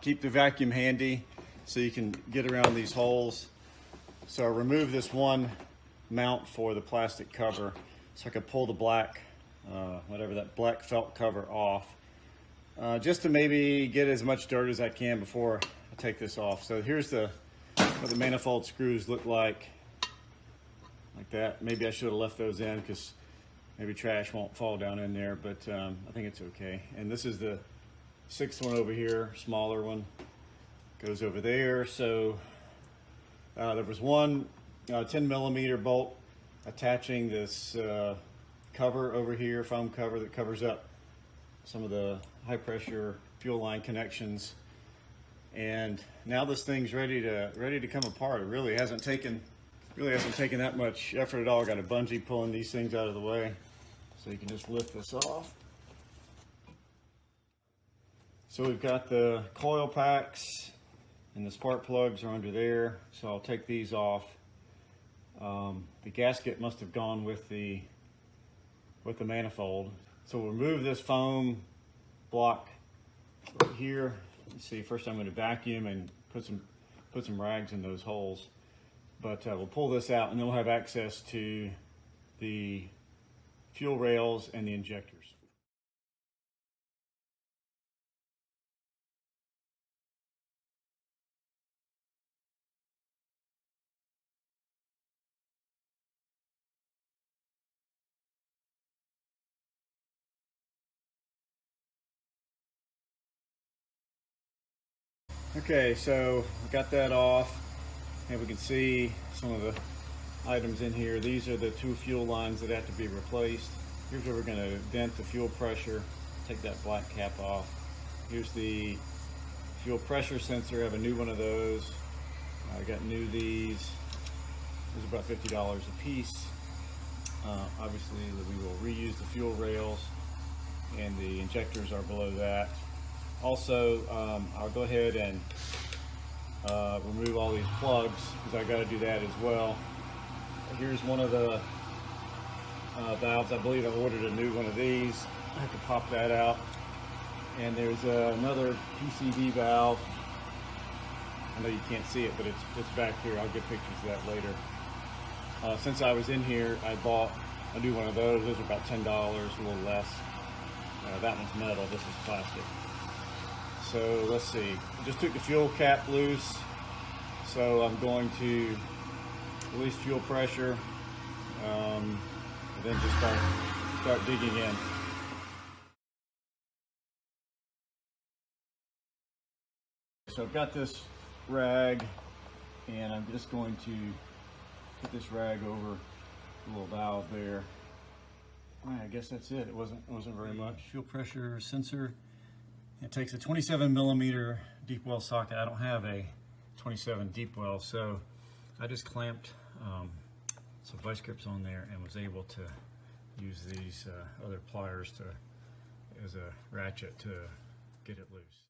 keep the vacuum handy so you can get around these holes. So I removed this one mount for the plastic cover so I could pull the black, whatever that black felt cover off, just to maybe get as much dirt as I can before I take this off. So here's what the manifold screws look like that. Maybe I should have left those in because maybe trash won't fall down in there, but I think it's okay. And this is the 6th one over here, smaller one, goes over there. So there was one 10mm bolt attaching this cover over here, foam cover that covers up some of the high pressure fuel line connections. And now this thing's ready to come apart. It really hasn't taken that much effort at all. Got a bungee pulling these things out of the way, so you can just lift this off. So we've got the coil packs and the spark plugs are under there. So I'll take these off. The gasket must have gone with the manifold. So we'll remove this foam block right here. Let's see, first I'm going to vacuum and put some rags in those holes. But we'll pull this out and then we'll have access to the fuel rails and the injectors. Okay, so we got that off, and we can see some of the items in here. These are the 2 fuel lines that have to be replaced. Here's where we're going to vent the fuel pressure. Take that black cap off. Here's the fuel pressure sensor. I have a new one of those. I got new these. These are about $50 a piece. Obviously, we will reuse the fuel rails, and the injectors are below that. Also, I'll go ahead and remove all these plugs because I got to do that as well. Here's one of the valves. I believe I ordered a new one of these. I have to pop that out. And there's another PCV valve. I know you can't see it, but it's back here. I'll get pictures of that later. Since I was in here, I bought a new one of those. Those are about $10, a little less. That one's metal. This is plastic. So let's see, I just took the fuel cap loose. So I'm going to release fuel pressure, and then just start digging in. So I've got this rag, and I'm just going to put this rag over the little valve there. All right, I guess that's it. It wasn't very much. Fuel pressure sensor. It takes a 27mm deep well socket. I don't have a 27 deep well, so I just clamped some vice grips on there and was able to use these other pliers as a ratchet to get it loose.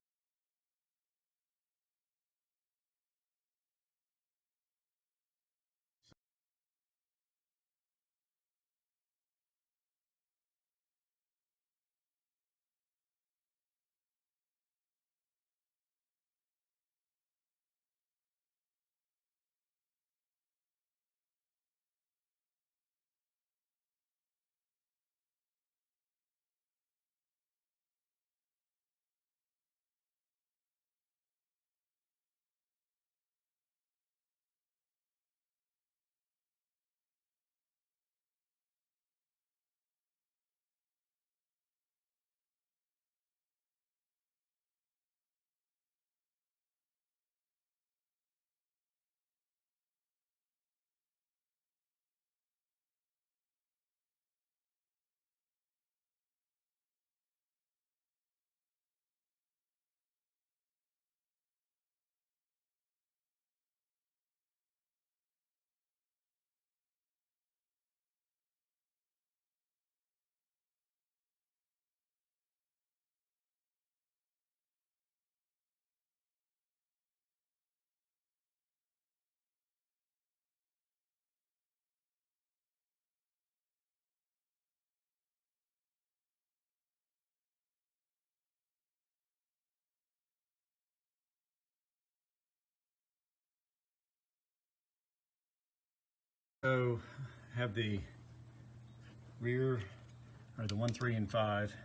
So have the rear, or the 1, 3, and 5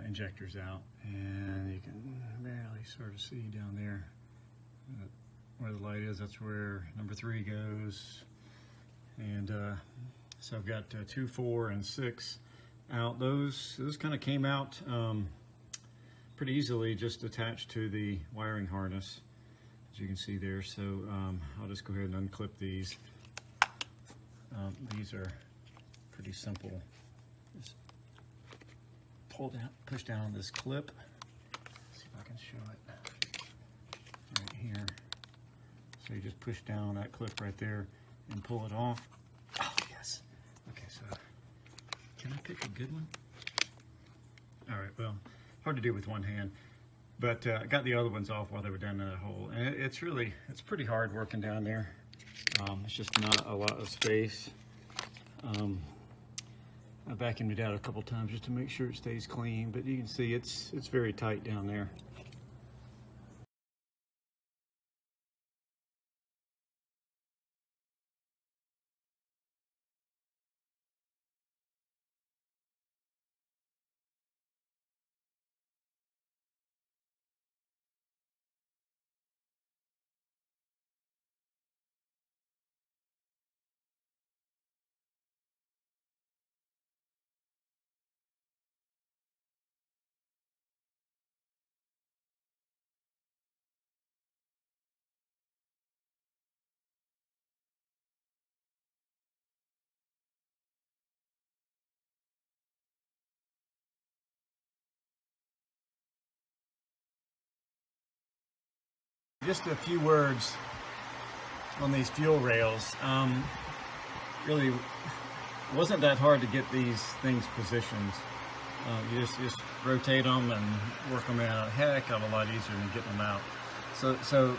injectors out, and you can barely sort of see down there where the light is. That's where number 3 goes. And so I've got 2, 4, and 6 out. Those kind of came out pretty easily, just attached to the wiring harness, as you can see there. So I'll just go ahead and unclip these. These are pretty simple. Just pull down, push down this clip. Let's see if I can show it right here. So you just push down that clip right there and pull it off. Oh, yes. Okay, so can I pick a good one? All right, well, hard to do with one hand, but I got the other ones off while they were down in that hole. And it's pretty hard working down there. It's just not a lot of space. I vacuumed it out a couple times just to make sure it stays clean, but you can see it's very tight down there. Just a few words on these fuel rails. Really wasn't that hard to get these things positioned. You just rotate them and work them out a heck of a lot easier than getting them out. So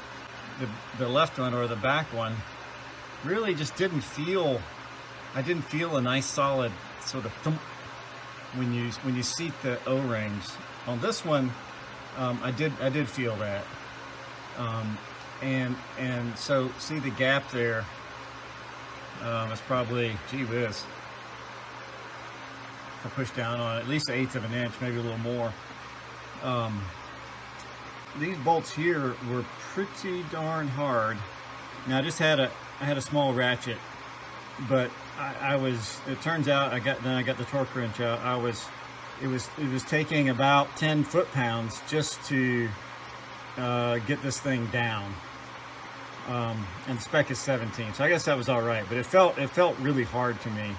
the left one, or the back one, really just didn't feel. I didn't feel a nice solid sort of thump when you seat the O-rings. On this one, I did feel that. And so see the gap there. It's probably, gee whiz, if I push down on it, at least 1/8 of an inch, maybe a little more. These bolts here were pretty darn hard. Now I had a small ratchet, but it turns out I got the torque wrench out. It was taking about 10 foot-pounds just to get this thing down, and the spec is 17, so I guess that was all right, but it felt really hard to me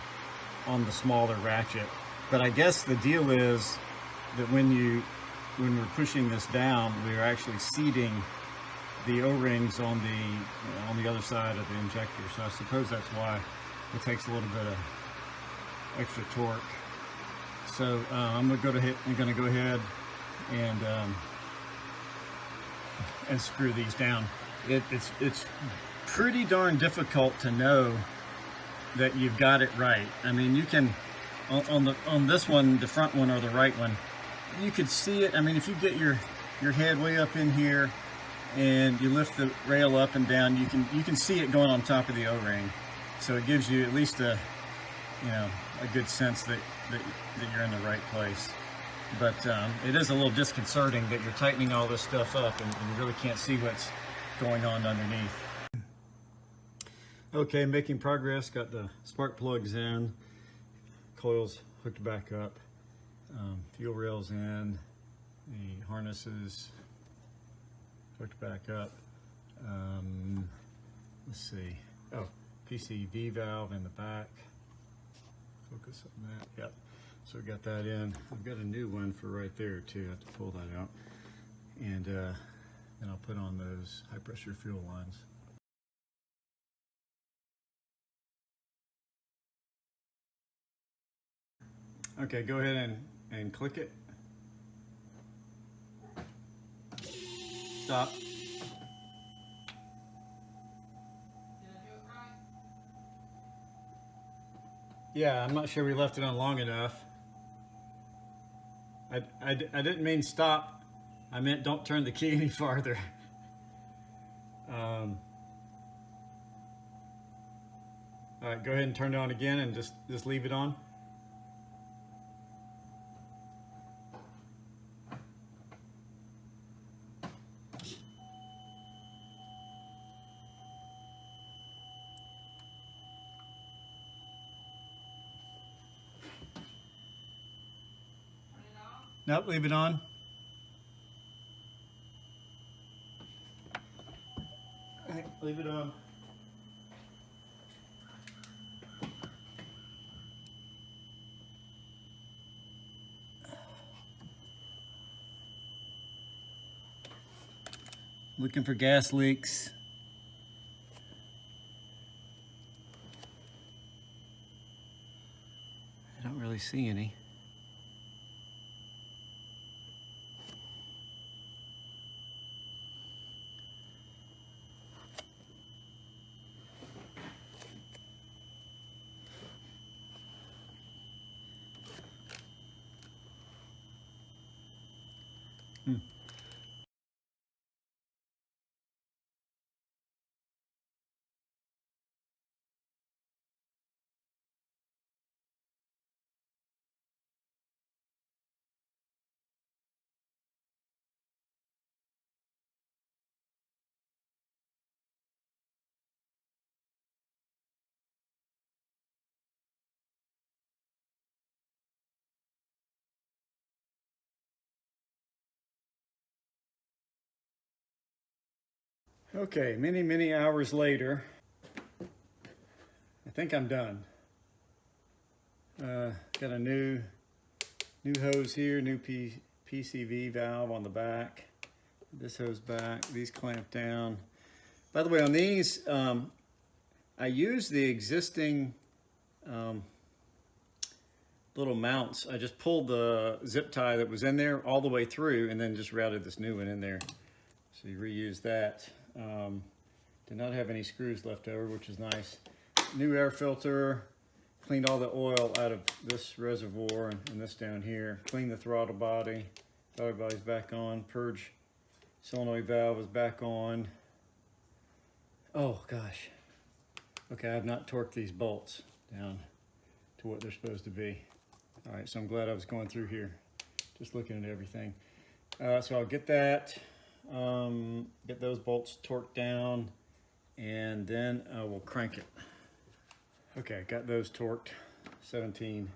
on the smaller ratchet. But I guess the deal is that when we're pushing this down, we're actually seating the O-rings on the other side of the injector, so I suppose that's why it takes a little bit of extra torque. So I'm gonna go ahead and screw these down. It's pretty darn difficult to know that you've got it right. I mean, you can on this one, the front one or the right one, you could see it. I mean, if you get your head way up in here and you lift the rail up and down, you can see it going on top of the O-ring. So it gives you at least a good sense that you're in the right place. But it is a little disconcerting that you're tightening all this stuff up and you really can't see what's going on underneath. Okay, making progress. Got the spark plugs in, coils hooked back up, fuel rails in, the harnesses hooked back up. Let's see. Oh, PCV valve in the back. Focus on that. Yep. So we got that in. I've got a new one for right there too. I have to pull that out, and then I'll put on those high pressure fuel lines. Okay, go ahead and click it. Stop. Yeah, I'm not sure we left it on long enough. I didn't mean stop. I meant don't turn the key any farther. All right, go ahead and turn it on again and just leave it on. Nope, leave it on. Leave it on. Looking for gas leaks. I don't really see any. Okay, many hours later, I think I'm done. Got a new hose here, new PCV valve on the back. This hose back, these clamp down. By the way, on these, I use the existing little mounts. I just pulled the zip tie that was in there all the way through and then just routed this new one in there. So you reuse that. Did not have any screws left over, which is nice. New air filter, cleaned all the oil out of this reservoir and this down here. Cleaned the throttle body. Throttle body's back on. Purge solenoid valve is back on. Oh gosh. Okay, I have not torqued these bolts down to what they're supposed to be. All right, so I'm glad I was going through here, just looking at everything. So I'll get that, get those bolts torqued down, and then I will crank it. Okay, got those torqued, 17